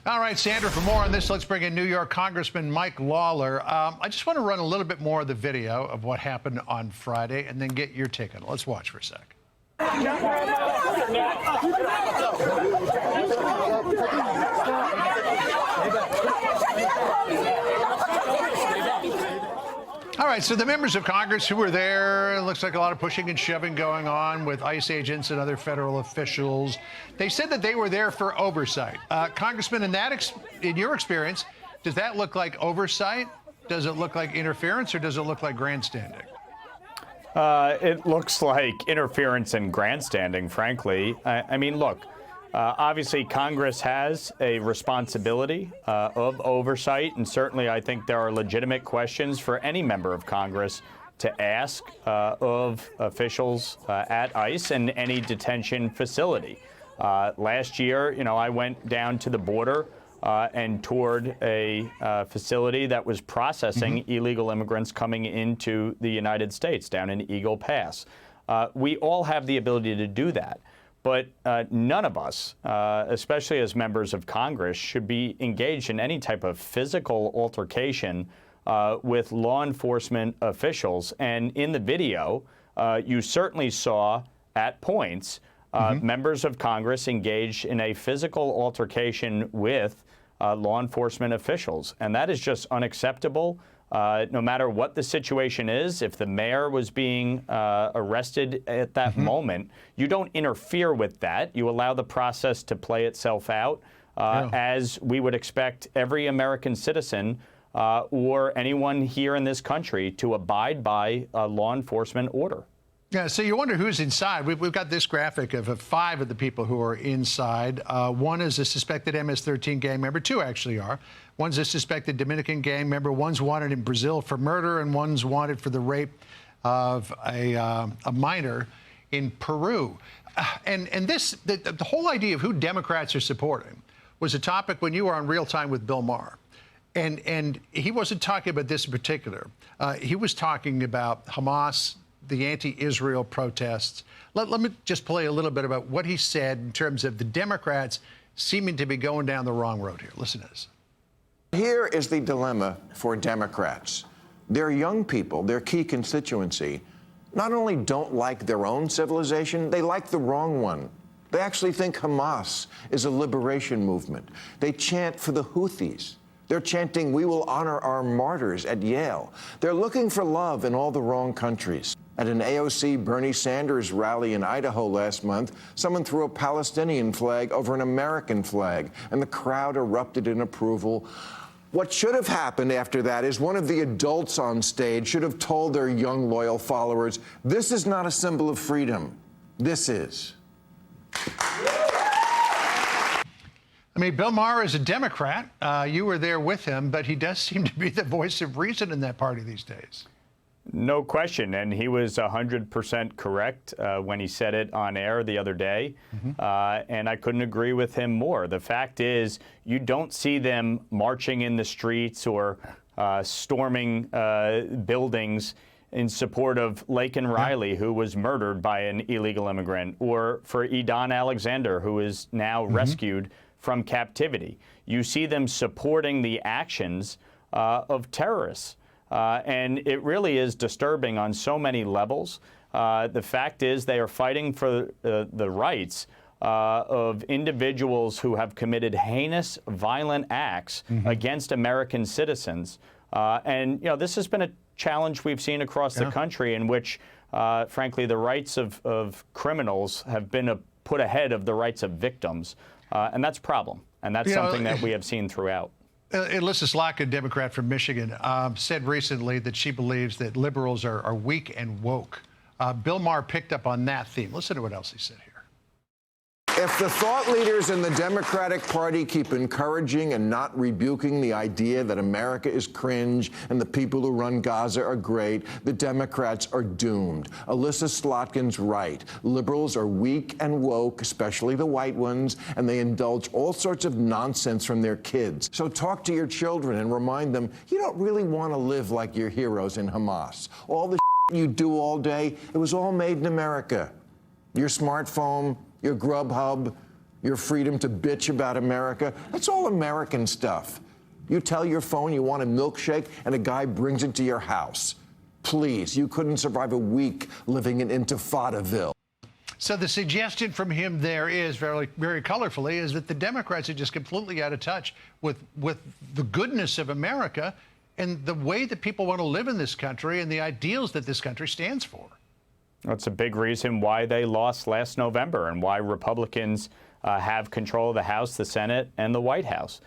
All right, Sandra, for more on this, let's bring in New York Congressman Mike Lawler. I just want to run a little bit more of the video of what happened on Friday and then get your take on it. Let's watch for a sec. All right, so the members of Congress who were there, it looks like a lot of pushing and shoving going on with ICE agents and other federal officials. They said that they were there for oversight. Congressman, in your experience, does that look like oversight? Does it look like interference, or does it look like grandstanding? It looks like interference and grandstanding, frankly. I mean, look, obviously Congress has a responsibility of oversight, and certainly I think there are legitimate questions for any member of Congress to ask of officials at ICE and any detention facility. Last year, I went down to the border and toured a facility that was processing illegal immigrants coming into the United States down in Eagle Pass. We all have the ability to do that. But none of us, especially as members of Congress, should be engaged in any type of physical altercation with law enforcement officials. And in the video, you certainly saw at points members of Congress engaged in a physical altercation with law enforcement officials. And that is just unacceptable. No matter what the situation is, if the mayor was being arrested at that moment, you don't interfere with that. You allow the process to play itself out as we would expect every American citizen or anyone here in this country to abide by a law enforcement order. Yeah, so you wonder who's inside. We've got this graphic of 5 of the people who are inside. One is a suspected MS-13 gang member. 2 actually are. One's a suspected Dominican gang member. One's wanted in Brazil for murder, and one's wanted for the rape of a minor in Peru. And the whole idea of who Democrats are supporting was a topic when you were on Real Time with Bill Maher. And he wasn't talking about this in particular. He was talking about Hamas, the anti-Israel protests. Let me just play a little bit about what he said in terms of the Democrats seeming to be going down the wrong road here. Listen to this. Here is the dilemma for Democrats. Their young people, their key constituency, not only don't like their own civilization, they like the wrong one. They actually think Hamas is a liberation movement. They chant for the Houthis. They're chanting, "We will honor our martyrs" at Yale. They're looking for love in all the wrong countries. At an AOC Bernie Sanders rally in Idaho last month, someone threw a Palestinian flag over an American flag, and the crowd erupted in approval. What should have happened after that is one of the adults on stage should have told their young, loyal followers, this is not a symbol of freedom. This is. I mean, Bill Maher is a Democrat. You were there with him, but he does seem to be the voice of reason in that party these days. No question, and he was 100% correct when he said it on air the other day, and I couldn't agree with him more. The fact is, you don't see them marching in the streets or storming buildings in support of Laken Riley, who was murdered by an illegal immigrant, or for Edon Alexander, who is now rescued from captivity. You see them supporting the actions of terrorists. And it really is disturbing on so many levels. The fact is they are fighting for the rights of individuals who have committed heinous, violent acts against American citizens. And, this has been a challenge we've seen across the country in which, frankly, the rights of criminals have been put ahead of the rights of victims. And that's a problem. And that's something that we have seen throughout. Alyssa Slack, a Democrat from Michigan, said recently that she believes that liberals are weak and woke. Bill Maher picked up on that theme. Listen to what else he said here. If the thought leaders in the Democratic Party keep encouraging and not rebuking the idea that America is cringe and the people who run Gaza are great, the Democrats are doomed. Alyssa Slotkin's right. Liberals are weak and woke, especially the white ones, and they indulge all sorts of nonsense from their kids. So talk to your children and remind them, you don't really want to live like your heroes in Hamas. All the you do all day, it was all made in America. Your smartphone, your Grubhub, your freedom to bitch about America. That's all American stuff. You tell your phone you want a milkshake, and a guy brings it to your house. Please, you couldn't survive a week living in Intifadaville. So the suggestion from him there is very, very colorfully is that the Democrats are just completely out of touch with the goodness of America and the way that people want to live in this country and the ideals that this country stands for. That's a big reason why they lost last November and why Republicans have control of the House, the Senate, and the White House.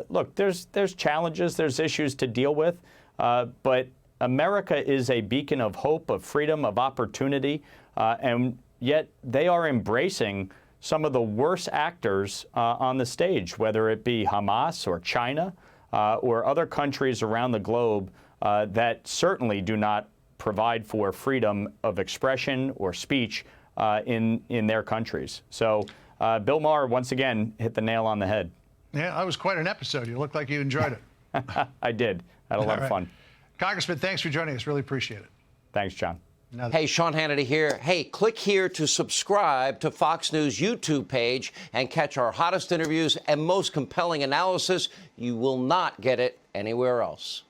Look, there's challenges, there's issues to deal with, but America is a beacon of hope, of freedom, of opportunity, and yet they are embracing some of the worst actors on the stage, whether it be Hamas or China or other countries around the globe that certainly do not provide for freedom of expression or speech in their countries. So Bill Maher, once again, hit the nail on the head. Yeah, that was quite an episode. You looked like you enjoyed it. I did. I had a lot of fun. Congressman, thanks for joining us. Really appreciate it. Thanks, John. Hey, Sean Hannity here. Hey, click here to subscribe to Fox News YouTube page and catch our hottest interviews and most compelling analysis. You will not get it anywhere else.